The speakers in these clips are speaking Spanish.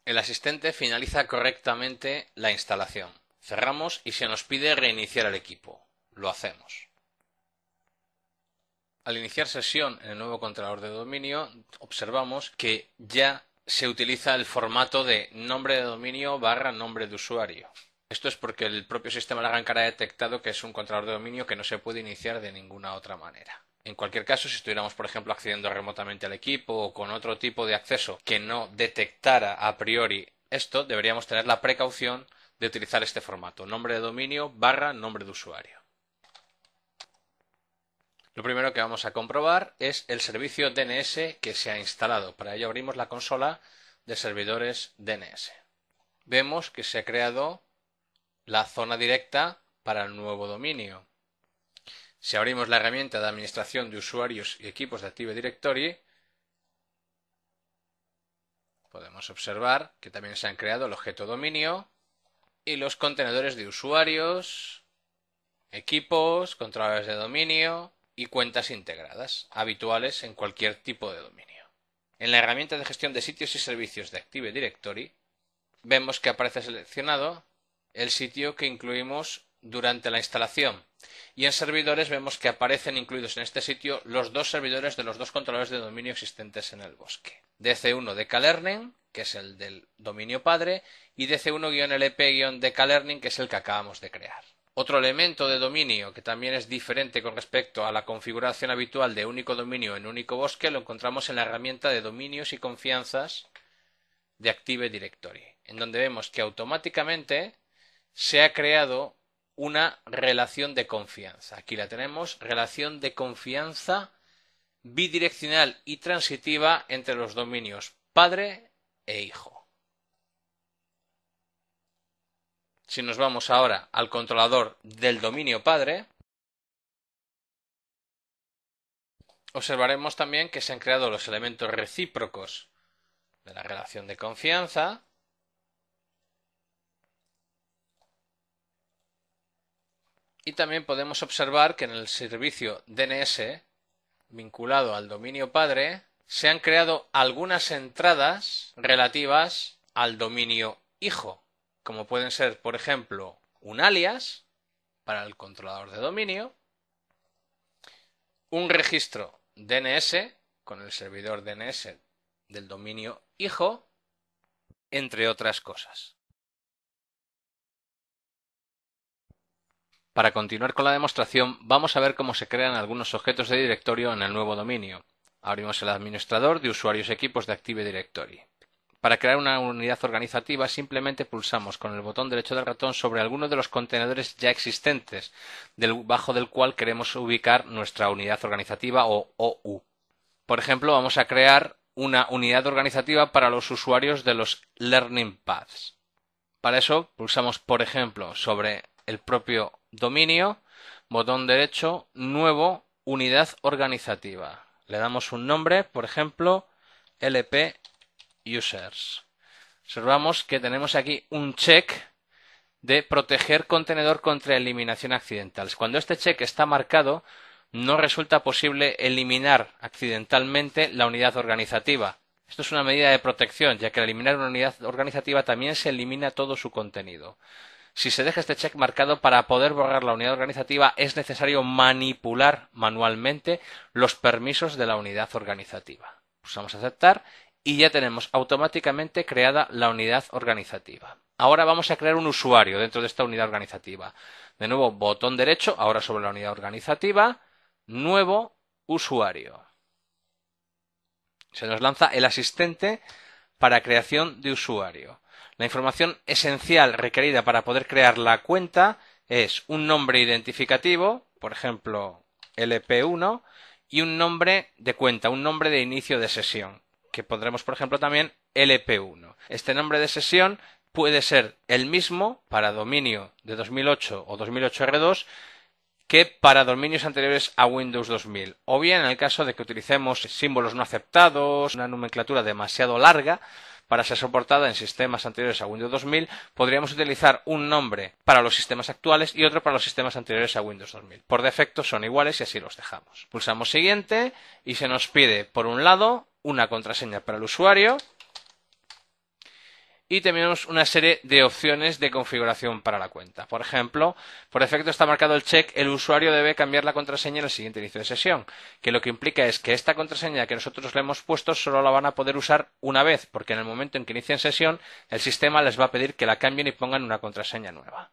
El asistente finaliza correctamente la instalación. Cerramos y se nos pide reiniciar el equipo. Lo hacemos. Al iniciar sesión en el nuevo controlador de dominio, observamos que ya se utiliza el formato de nombre de dominio barra nombre de usuario. Esto es porque el propio sistema de Arrancar ha detectado que es un controlador de dominio que no se puede iniciar de ninguna otra manera. En cualquier caso, si estuviéramos, por ejemplo, accediendo remotamente al equipo o con otro tipo de acceso que no detectara a priori esto, deberíamos tener la precaución de utilizar este formato, nombre de dominio barra nombre de usuario. Lo primero que vamos a comprobar es el servicio DNS que se ha instalado. Para ello abrimos la consola de servidores DNS. Vemos que se ha creado la zona directa para el nuevo dominio. Si abrimos la herramienta de administración de usuarios y equipos de Active Directory, podemos observar que también se han creado el objeto dominio y los contenedores de usuarios, equipos, controladores de dominio y cuentas integradas, habituales en cualquier tipo de dominio. En la herramienta de gestión de sitios y servicios de Active Directory, vemos que aparece seleccionado el sitio que incluimos durante la instalación. Y en servidores vemos que aparecen incluidos en este sitio los dos servidores de los dos controladores de dominio existentes en el bosque. DC1 de Kalearning, que es el del dominio padre, y DC1-LP- de Kalearning, que es el que acabamos de crear. Otro elemento de dominio que también es diferente con respecto a la configuración habitual de único dominio en único bosque lo encontramos en la herramienta de dominios y confianzas de Active Directory, en donde vemos que automáticamente se ha creado una relación de confianza. Aquí la tenemos, relación de confianza bidireccional y transitiva entre los dominios padre e hijo. Si nos vamos ahora al controlador del dominio padre, observaremos también que se han creado los elementos recíprocos de la relación de confianza y también podemos observar que en el servicio DNS vinculado al dominio padre se han creado algunas entradas relativas al dominio hijo, como pueden ser, por ejemplo, un alias para el controlador de dominio, un registro DNS con el servidor DNS del dominio hijo, entre otras cosas. Para continuar con la demostración, vamos a ver cómo se crean algunos objetos de directorio en el nuevo dominio. Abrimos el administrador de usuarios y equipos de Active Directory. Para crear una unidad organizativa simplemente pulsamos con el botón derecho del ratón sobre alguno de los contenedores ya existentes, debajo del cual queremos ubicar nuestra unidad organizativa o OU. Por ejemplo, vamos a crear una unidad organizativa para los usuarios de los Learning Paths. Para eso pulsamos, por ejemplo, sobre el propio dominio, botón derecho, nuevo, unidad organizativa. Le damos un nombre, por ejemplo, LP Users. Observamos que tenemos aquí un check de proteger contenedor contra eliminación accidental. Cuando este check está marcado, no resulta posible eliminar accidentalmente la unidad organizativa. Esto es una medida de protección, ya que al eliminar una unidad organizativa también se elimina todo su contenido. Si se deja este check marcado, para poder borrar la unidad organizativa es necesario manipular manualmente los permisos de la unidad organizativa. Pulsamos aceptar y ya tenemos automáticamente creada la unidad organizativa. Ahora vamos a crear un usuario dentro de esta unidad organizativa. De nuevo, botón derecho, ahora sobre la unidad organizativa, nuevo usuario. Se nos lanza el asistente para creación de usuario. La información esencial requerida para poder crear la cuenta es un nombre identificativo, por ejemplo LP1, y un nombre de cuenta, un nombre de inicio de sesión, que pondremos por ejemplo también LP1. Este nombre de sesión puede ser el mismo para dominio de 2008 o 2008R2 que para dominios anteriores a Windows 2000. O bien, en el caso de que utilicemos símbolos no aceptados, una nomenclatura demasiado larga para ser soportada en sistemas anteriores a Windows 2000, podríamos utilizar un nombre para los sistemas actuales y otro para los sistemas anteriores a Windows 2000. Por defecto son iguales y así los dejamos. Pulsamos siguiente y se nos pide, por un lado, una contraseña para el usuario y tenemos una serie de opciones de configuración para la cuenta. Por ejemplo, por defecto está marcado el check el usuario debe cambiar la contraseña en el siguiente inicio de sesión, que lo que implica es que esta contraseña que nosotros le hemos puesto solo la van a poder usar una vez, porque en el momento en que inicien sesión el sistema les va a pedir que la cambien y pongan una contraseña nueva.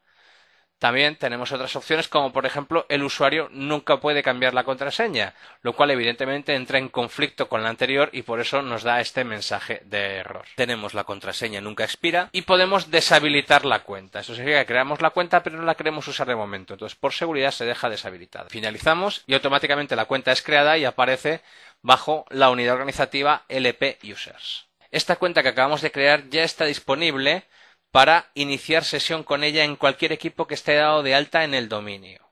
También tenemos otras opciones como por ejemplo el usuario nunca puede cambiar la contraseña, lo cual evidentemente entra en conflicto con la anterior y por eso nos da este mensaje de error. Tenemos la contraseña nunca expira y podemos deshabilitar la cuenta. Eso significa que creamos la cuenta pero no la queremos usar de momento, entonces por seguridad se deja deshabilitada. Finalizamos y automáticamente la cuenta es creada y aparece bajo la unidad organizativa LP Users. Esta cuenta que acabamos de crear ya está disponible para iniciar sesión con ella en cualquier equipo que esté dado de alta en el dominio.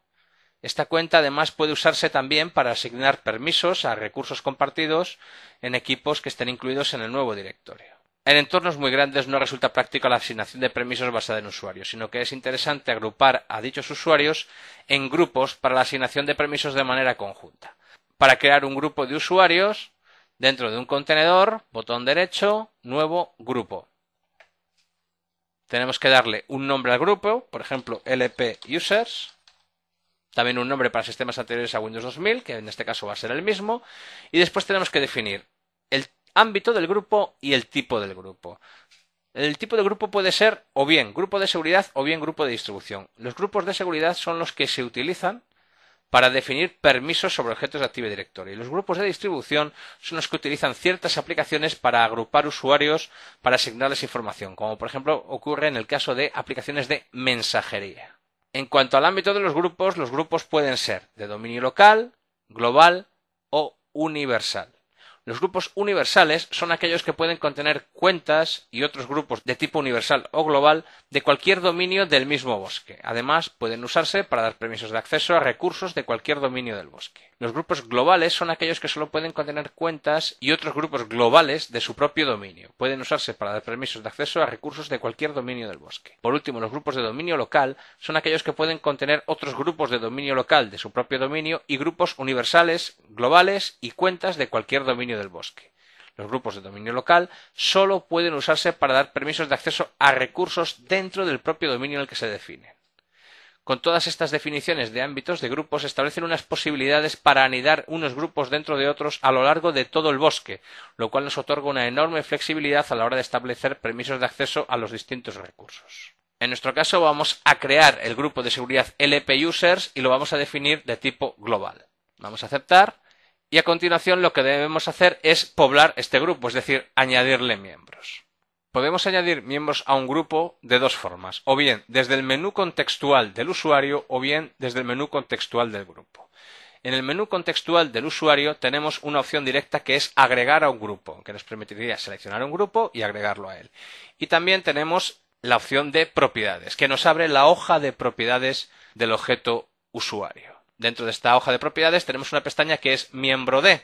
Esta cuenta además puede usarse también para asignar permisos a recursos compartidos en equipos que estén incluidos en el nuevo directorio. En entornos muy grandes no resulta práctica la asignación de permisos basada en usuarios, sino que es interesante agrupar a dichos usuarios en grupos para la asignación de permisos de manera conjunta. Para crear un grupo de usuarios, dentro de un contenedor, botón derecho, nuevo grupo. Tenemos que darle un nombre al grupo, por ejemplo LP Users, también un nombre para sistemas anteriores a Windows 2000, que en este caso va a ser el mismo, y después tenemos que definir el ámbito del grupo y el tipo del grupo. El tipo de grupo puede ser o bien grupo de seguridad o bien grupo de distribución. Los grupos de seguridad son los que se utilizan para definir permisos sobre objetos de Active Directory. Y los grupos de distribución son los que utilizan ciertas aplicaciones para agrupar usuarios para asignarles información, como por ejemplo ocurre en el caso de aplicaciones de mensajería. En cuanto al ámbito de los grupos pueden ser de dominio local, global o universal. Los grupos universales son aquellos que pueden contener cuentas y otros grupos de tipo universal o global de cualquier dominio del mismo bosque. Además, pueden usarse para dar permisos de acceso a recursos de cualquier dominio del bosque. Los grupos globales son aquellos que solo pueden contener cuentas y otros grupos globales de su propio dominio. Pueden usarse para dar permisos de acceso a recursos de cualquier dominio del bosque. Por último, los grupos de dominio local son aquellos que pueden contener otros grupos de dominio local de su propio dominio y grupos universales, globales y cuentas de cualquier dominio del bosque. Los grupos de dominio local solo pueden usarse para dar permisos de acceso a recursos dentro del propio dominio en el que se definen. Con todas estas definiciones de ámbitos de grupos se establecen unas posibilidades para anidar unos grupos dentro de otros a lo largo de todo el bosque, lo cual nos otorga una enorme flexibilidad a la hora de establecer permisos de acceso a los distintos recursos. En nuestro caso vamos a crear el grupo de seguridad LP Users y lo vamos a definir de tipo global. Vamos a aceptar. Y a continuación lo que debemos hacer es poblar este grupo, es decir, añadirle miembros. Podemos añadir miembros a un grupo de dos formas, o bien desde el menú contextual del usuario o bien desde el menú contextual del grupo. En el menú contextual del usuario tenemos una opción directa que es agregar a un grupo, que nos permitiría seleccionar un grupo y agregarlo a él. Y también tenemos la opción de propiedades, que nos abre la hoja de propiedades del objeto usuario. Dentro de esta hoja de propiedades tenemos una pestaña que es miembro de,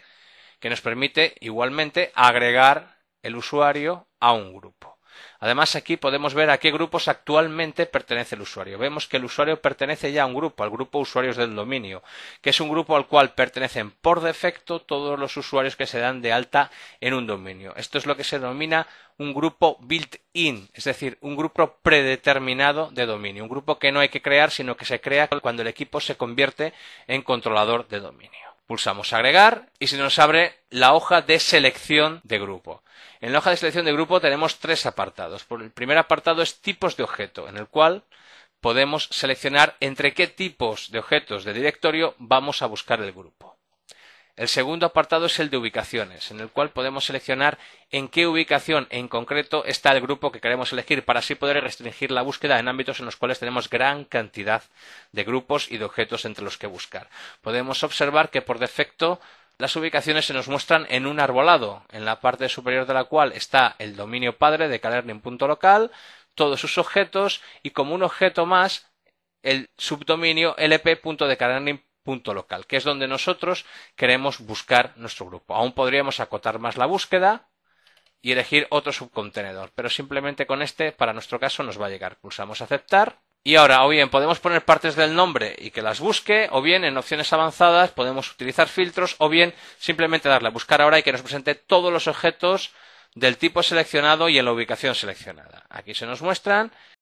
que nos permite igualmente agregar el usuario a un grupo. Además, aquí podemos ver a qué grupos actualmente pertenece el usuario. Vemos que el usuario pertenece ya a un grupo, al grupo usuarios del dominio, que es un grupo al cual pertenecen por defecto todos los usuarios que se dan de alta en un dominio. Esto es lo que se denomina un grupo built-in, es decir, un grupo predeterminado de dominio, un grupo que no hay que crear, sino que se crea cuando el equipo se convierte en controlador de dominio. Pulsamos agregar y se nos abre la hoja de selección de grupo. En la hoja de selección de grupo tenemos tres apartados. El primer apartado es tipos de objeto, en el cual podemos seleccionar entre qué tipos de objetos de directorio vamos a buscar el grupo. El segundo apartado es el de ubicaciones, en el cual podemos seleccionar en qué ubicación en concreto está el grupo que queremos elegir para así poder restringir la búsqueda en ámbitos en los cuales tenemos gran cantidad de grupos y de objetos entre los que buscar. Podemos observar que por defecto las ubicaciones se nos muestran en un arbolado, en la parte superior de la cual está el dominio padre de klerning.local, todos sus objetos y como un objeto más el subdominio lp.deklerning.local, que es donde nosotros queremos buscar nuestro grupo. Aún podríamos acotar más la búsqueda y elegir otro subcontenedor, pero simplemente con este, para nuestro caso, nos va a llegar. Pulsamos aceptar. Y ahora, o bien podemos poner partes del nombre y que las busque, o bien en opciones avanzadas podemos utilizar filtros, o bien simplemente darle a buscar ahora y que nos presente todos los objetos del tipo seleccionado y en la ubicación seleccionada. Aquí se nos muestran